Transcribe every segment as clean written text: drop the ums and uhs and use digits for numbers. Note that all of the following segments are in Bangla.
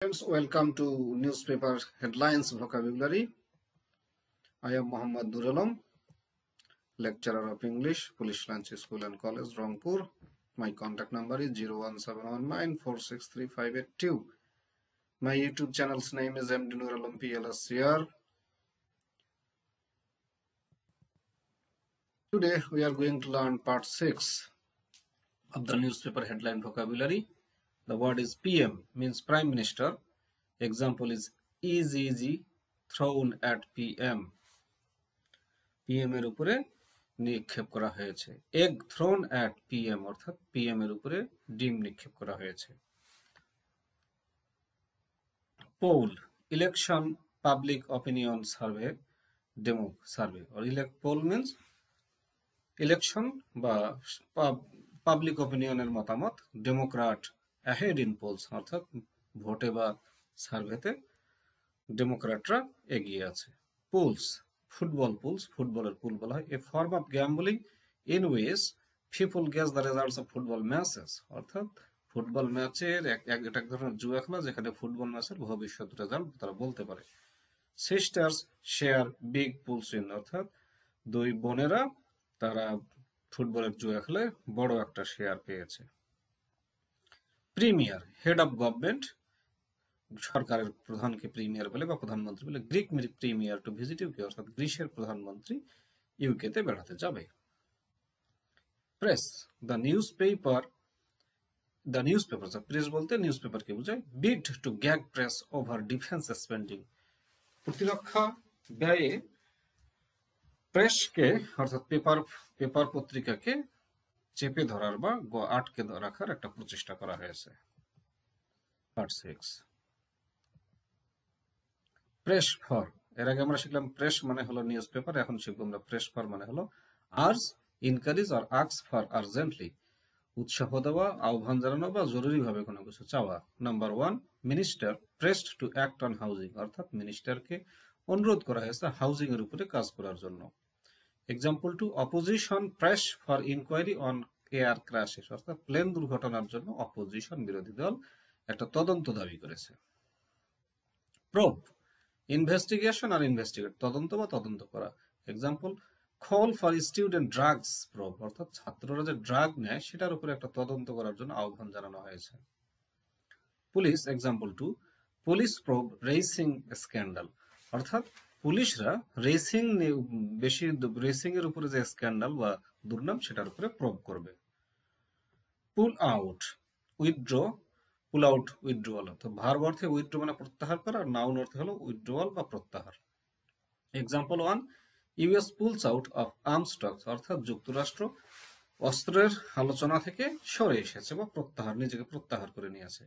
Friends, welcome to newspaper headlines vocabulary. I am Muhammad Nuralam, lecturer of English, Police Lanch School and College, Rangpur. My contact number is 01719463582. My YouTube channel's name is MD Nuralam PLSCR. Today we are going to learn part 6 of the newspaper headline vocabulary. The word is PM, means Prime Minister. Example is easy thrown at PM. PM এর উপরে নিক্ষেপ করা হয়েছে। Egg thrown at PM অর্থাৎ PM এর উপরে ডিম নিক্ষেপ করা হয়েছে। Poll, election public opinion survey, demo survey or poll means election বা পাবলিক অপিনিয়নের মতামত, ডেমোক্র্যাট ahead in polls অর্থাৎ ভোটে বা সার্ভেতে ডেমোক্র্যাটরা এগিয়ে আছে। Polls, football pools, ফুটবলের পুল বলা হয়। A form of gambling in which people guess the results of football matches অর্থাৎ ফুটবল ম্যাচের এক ধরনের জুয়া খেলা যেখানে ফুটবল ম্যাচের ভবিষ্যৎ রেজাল্ট তারা বলতে পারে। Sisters share big pools in অর্থাৎ দুই বোনেরা তারা ফুটবলের জুয়া খেলে বড় একটা শেয়ার পেয়েছে। প্রিমিয়ার, হেড অফ গভর্নমেন্ট, সরকারের প্রধানকে প্রিমিয়ার বলে বা প্রধানমন্ত্রী বলে। Greek premier to visit UK অর্থাৎ গ্রিসের প্রধানমন্ত্রী ইউকেতে বেড়াতে যাবে। প্রেস, দ্য নিউজপেপার প্রেস বলতে নিউজপেপারকে বোঝায়। Bid to gag press over defence spending, প্রতিরক্ষা ব্যয়ে প্রেসকে অর্থাৎ পেপার পত্রিকাকে চেপে ধরার বা আটকে রাখার একটা প্রচেষ্টা করা হয়েছে। Part 6, press for. এর আগে আমরা শিখলাম প্রেস মানে হলো নিউজ পেপার, এখন শিখবো আমরা প্রেস ফর মানে হলো আর্জ, ইনকারেজ আর আস্ক ফর আর্জেন্টলি, উৎসাহ দেওয়া, আহ্বান জানানো বা জরুরিভাবে কোনো কিছু চাওয়া। Number 1, minister pressed to act on housing অর্থাৎ মিনিস্টারকে অনুরোধ করা হয়েছে হাউজিং এর উপরে কাজ করার জন্য। Example 2, opposition press for inquiry on air crashes অর্থাৎ প্লেন দুর্ঘটনার জন্য অপোজিশন বিরোধী দল একটা তদন্ত দাবি করেছে। প্রোব, ইনভেস্টিগেশন আর ইনভেস্টিগেট, তদন্ত বা তদন্ত করা। Example, call for student drugs probe অর্থাৎ ছাত্ররা যে ড্রাগ নেয় সেটার উপরে একটা তদন্ত করার জন্য আহ্বান জানানো হয়েছে। Police, example 2, police probe racing scandal অর্থাৎ পুলিশরা রেসিং এর উপরে যে স্ক্যান্ডাল বা দুর্নাম সেটার উপরে প্রোব করবে। পুল আউট, উইথড্র, পুল আউট উইথড্রোয়াল অর্থাৎ ভার্ব অর্থে উইথড্র মানে প্রত্যাহার করা আর নাউন অর্থে হলো উইথড্রোয়াল বা প্রত্যাহার। Example 1, US pools out of arms talks অর্থাৎ যুক্তরাষ্ট্র অস্ত্রের আলোচনা থেকে সরে এসেছে বা নিজেকে প্রত্যাহার করে নিয়েছে।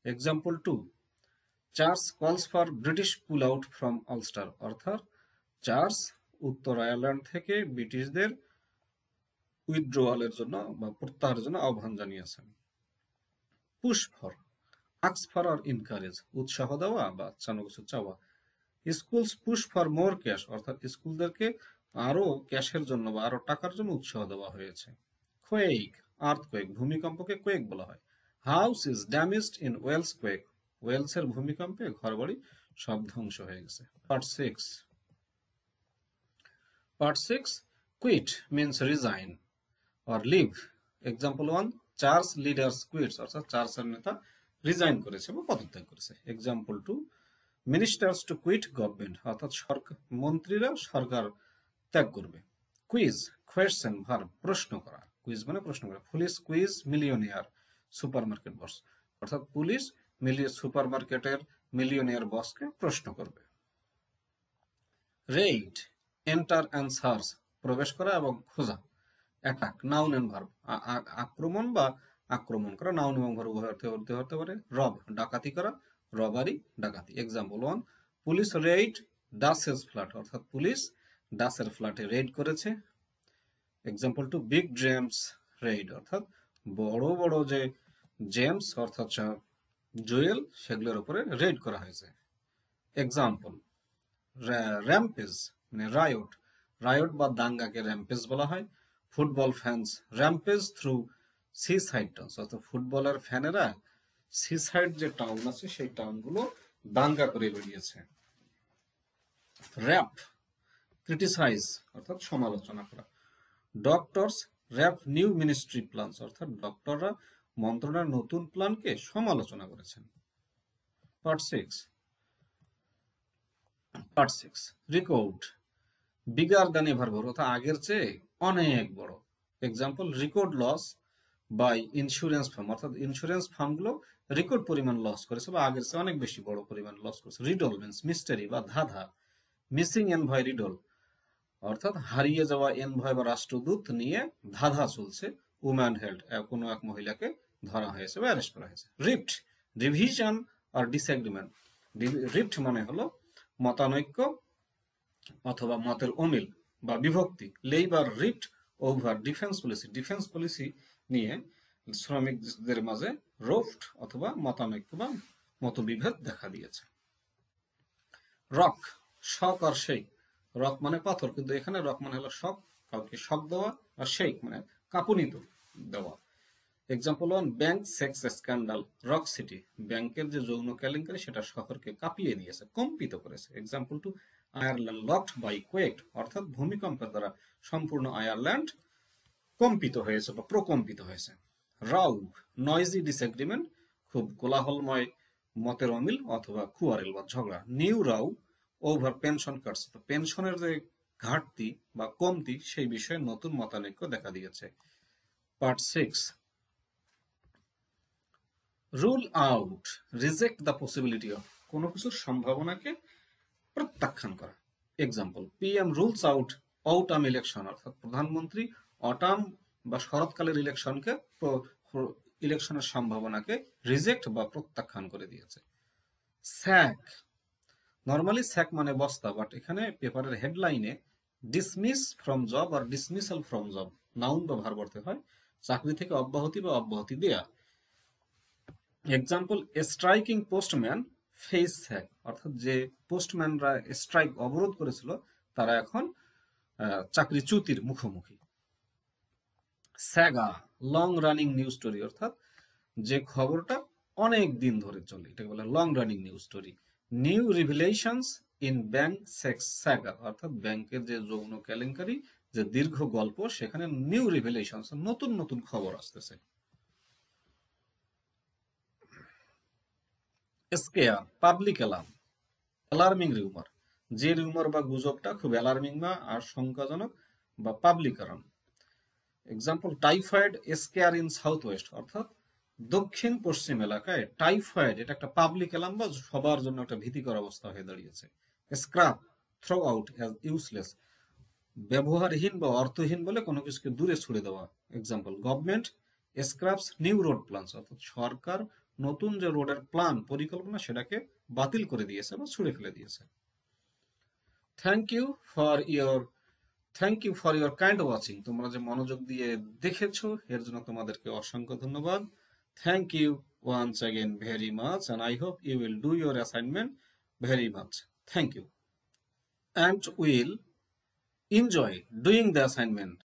Example 2, Charles calls for British pull out from Ulster অর্থাৎ চার্লস উত্তর আয়ারল্যান্ড থেকে ব্রিটিশদের উইথড্রোয়ালের জন্য বা প্রত্যাহারের জন্য আহ্বান জানিয়েছেন। পুশ ফর, আস্ক ফর আর ইনকারেজ, উৎসাহ দেওয়া বা কোনো কিছু চাওয়া। Schools push for more cash অর্থাৎ স্কুলদেরকে আরো ক্যাশের জন্য বা আরো টাকার জন্য উৎসাহ দেওয়া হয়েছে। কোয়েক, আর্থকোয়েক, ভূমিকম্পকে কোয়েক বলা হয়। House is damaged in Wales quake, ওয়েলসের ভূমিকম্পে ঘরবাড়ি সব ধ্বংস হয়ে গেছে। Part 6, quit means resign or leave. Example 1, Charles leaders quits অর্থাৎ চার্লসের নেতা রিজাইন করেছে বা পদত্যাগ করেছে। Example 2, ministers to quit government অর্থাৎ মন্ত্রীরা সরকার ত্যাগ করবে। কুইজ, কোয়েশ্চেন ভার্ব, প্রশ্ন করা, কুইজ মানে প্রশ্ন করা। পুলিশ কুইজ মিলিয়নিয়ার সুপারমার্কেট বস অর্থাৎ পুলিশ সুপারমার্কেটের মিলিয়নিয়ার বসকে প্রশ্ন করবে। রেইড, এন্টার অ্যান্ড সার্চ, প্রবেশ করা এবং খোঁজা। অ্যাটাক, নাউন এন্ড ভার্ব, আক্রমণ বা আক্রমণ করা, নাউন এবং ভার্ব উভয় অর্থে হতে পারে। রব, ডাকাতি করা, রবারি, ডাকাতি। এক্সাম্পল 1, পুলিশ রেইড ডাসেস ফ্ল্যাট অর্থাৎ পুলিশ ডাসের ফ্ল্যাটে রেইড করেছে। এক্সাম্পল 2, বিগ জেমস রেইড অর্থাৎ বড় বড় যে জেমস অর্থাৎ জুয়েল সেগুলোর উপরে রেইড করা হয়েছে। এক্সাম্পল, র্যাম্পেজ মানে রায়ট বা দাঙ্গাকে র্যাম্পেজ বলা হয়। Football fans rampage through seaside towns অর্থাৎ ফুটবলের ফ্যানেরা সিসাইড যে টাউন আছে সেই টাউনগুলো দাঙ্গা করে বেরিয়েছে। র্যাপ, ক্রিটিসাইজ অর্থাৎ সমালোচনা করা। Doctors rap new ministry plans, অর্থাৎ ডক্টররা মন্ত্রণালয়ের নতুন প্ল্যানকে সমালোচনা করেছেন। Part six record, bigger than ever before, অর্থাৎ আগের চেয়ে অনেক বড়। Example, record loss by insurance firm, অর্থাৎ ইন্স্যুরেন্স ফার্মগুলো রেকর্ড পরিমাণ লস করেছে বা আগের চেয়ে অনেক বেশি বড় পরিমাণ লস করেছে। রিডল মিন্স মিস্টারি বা ধাঁধা। মিসিং এনভয় রিডল, অর্থাৎ হারিয়ে যাওয়া এনভয় বা রাষ্ট্রদূত নিয়ে ধাঁধা চলছে। উম্যান হেল্ড, কোনো এক মহিলাকে ধরা হয়েছে বা অ্যারেস্ট করা হয়েছে। রিফট, ডিভিশন আর ডিসএগ্রিমেন্ট। রিফট মানে হলো মতানৈক্য অথবা মতের অমিল বা বিভক্তি। Labour rift over defence policy, defence policy নিয়ে শ্রমিকদের মাঝে রোফট অথবা মতানৈক্য বা মতবিভেদ দেখা দিয়েছে। রক, শক আর শেক। রক মানে পাথর, কিন্তু এখানে রক মানে হলো শক, কাউকে শক দেওয়া, আর শেক মানে কাঁপুনি দেওয়া। Example one, bank sex scandal rock city, ব্যাংকের যে যৌন কেলেঙ্কারি সেটা শহরকে কাঁপিয়ে দিয়েছে, কম্পিত করেছে। Example two, Ireland rocked by quake, অর্থাৎ ভূমিকম্পের দ্বারা সম্পূর্ণ আয়ারল্যান্ড কম্পিত হয়েছে বা প্রকম্পিত হয়েছে। রাউ, নয়েজি ডিসএগ্রিমেন্ট, খুব কোলাহলময় মতের অমিল অথবা কুয়ারেল বা ঝগড়া। New Rao over pension Katz, পেনশনের যে ঘাটতি বা কমতি সেই বিষয়ে নতুন মতানৈক্য দেখা দিয়েছে। Part six rule out, reject the possibility of, কোনো কিছুর সম্ভাবনাকে প্রত্যাখ্যান করা। Example, PM rules out autumn election, অর্থাৎ প্রধানমন্ত্রী অটাম বা শরৎকালের ইলেকশনের সম্ভাবনাকে রিজেক্ট বা প্রত্যাখ্যান করে দিয়েছে। স্যাক, নর্মালি স্যাক মানে বস্তা, বাট এখানে পেপারের হেডলাইনে ডিসমিস ফ্রম জব আর ডিসমিসাল ফ্রম জব নাউন বা ভার্ব অর্থে হয় চাকরি থেকে অব্যাহতি বা অব্যাহতি দেয়া। Example, striking postman face sack, অর্থাৎ যে পোস্টম্যানরা স্ট্রাইক অবরোধ করেছিল তারা এখন চাকরিচ্যুতির মুখোমুখি। Saga, long running news story, অর্থাৎ যে খবরটা অনেক দিন ধরে চলে এটাকে বলে long running news story. New revelations in bank sex saga, অর্থাৎ ব্যাংকের যে যৌন কেলেঙ্কারি যে দীর্ঘ গল্প সেখানে নিউ রিভিলেশনস, নতুন নতুন খবর আসতেছে। Scare, public alarm, alarming rumour, যে রিউমার বা গুজবটা খুব অ্যালার্মিং বা আশঙ্কাজনক বা public alarm. Example, typhoid scare in south west, অর্থাৎ দক্ষিণ পশ্চিম এলাকায় টাইফয়েড এটা একটা পাবলিক অ্যালার্ম বা সবার জন্য একটা ভীতিকর অবস্থা হয়ে দাঁড়িয়েছে। Scrap, throw out as useless, ব্যবহারহীন বা অর্থহীন বলে কোনো কিছুকে দূরে ছুড়ে দেওয়া। Example, government scraps new road plans, অর্থাৎ সরকার নতুন যে রোডের প্ল্যান পরিকল্পনা সেটাকে বাতিল করে দিয়েছে বা ছুড়ে ফেলে দিয়েছে। Thank you for your thank you for your kind watching, তোমরা যে মনোযোগ দিয়ে দেখেছো এর জন্য তোমাদেরকে অসংখ্য ধন্যবাদ। Thank you once again very much and I hope you will do your assignment very much. Thank you and will enjoy doing the assignment.